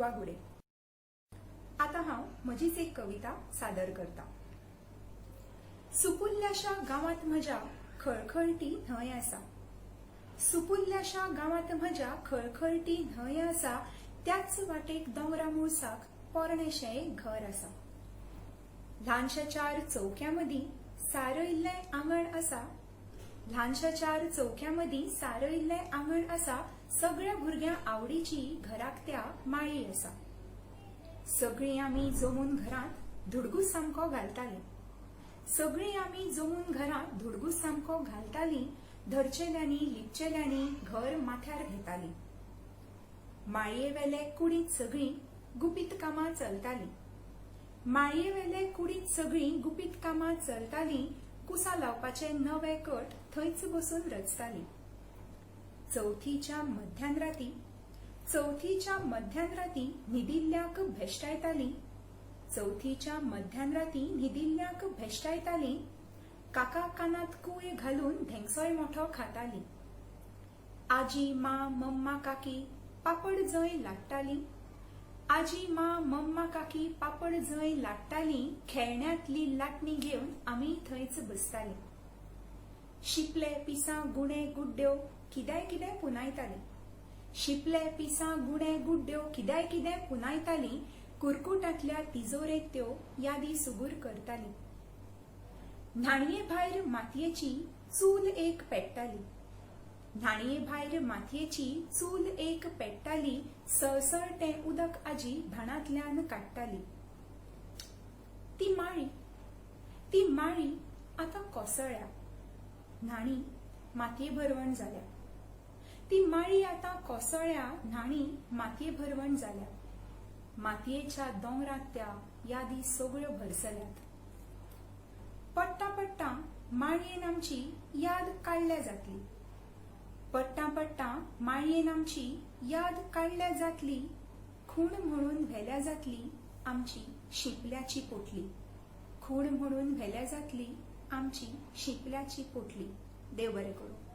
गुडे। आता हांव म्हजीच एक कविता सादर करता। सुपुल्ल्याशा गावात म्हज्या खळखळटी न्हंय आसा। सुपुल्ल्याशा गावात म्हज्या खळखळटी न्हंय आसा। त्याच वाटेक दोंगरा मुळसाक पोरणेशें घर आसा। ल्हानशा 4 चौक्यामदीं सारयल्लें आंगण आसा। ल्हानशा 4 चौक्यामदीं सारयल्लें आंगण आसा। सगळ्या भुरग्यांक आवडीची घराक त्या माळी आसा। सगळीं आमी जमून घरांत धुडगूस सामको घालतालीं। सगळीं आमी जमून घरांत धुडगूस सामको घालतालीं। धरचेल्यांनी लिपचेल्यांनी घर माथ्यार घेतालीं। माळयेवेले कुडींत सगळीं गुपीत कामां चलतालीं। माळयेवेले कुडींत सगळीं गुपीत कामां चलतालीं। कुसां लावपाचे नवे कट थंयच बसून रचतालीं। चवथीच्या मध्यान राती न्हिदिल्ल्यांक भेश्टायतालीं। चवथीच्या मध्यान राती न्हिदिल्ल्यांक भेश्टायतालीं। काका कानात कुळे घालून धेंगसोय मोठो खातालीं। आजी मां मम्मा काकी पापड जंय लाट्टालीं। आजी मां मम्मा काकी पापड जंय लाट्टालीं। खेळण्यांतली लाटणी घेवन आमी थंयच बसतालीं। शिपले पिसां गुणे गुड्ड्यो कितें कितें पुनायतालीं। शिपले पिसां गुणे गुड्ड्यो कितें कितें पुनायतालीं। कुरकुटांतल्या तिजोरेक त्यो यादी सुगूर करतालीं। न्हाणये भायर मातयेची चूल एक पेट्टाली। न्हाणये भायर मातयेची चूल एक पेट्टाली। सळसळटें उदक आजी भाणांतल्यान काडटाली। ती माळी आतां कोसळ्ळ्या। न्हाणी मातये भरवण जाल्या। ती माळी आतां कोसळ्ळ्या। न्हाणी मातये भरवण जाल्या। मातयेच्या दोंगरांत त्या यादी सगळ्यो भरसल्यात। पडटा पडटा माळयेन आमची याद काडल्या जातली। पडटा पडटा माळयेन आमची याद काडल्या जातली। खूण म्हणून व्हेल्या जातली आमची शिंपल्याची पोटली। खूण म्हणून व्हेल्या जातली आमची शिंपल्याची पोटली। देव बरें करूं।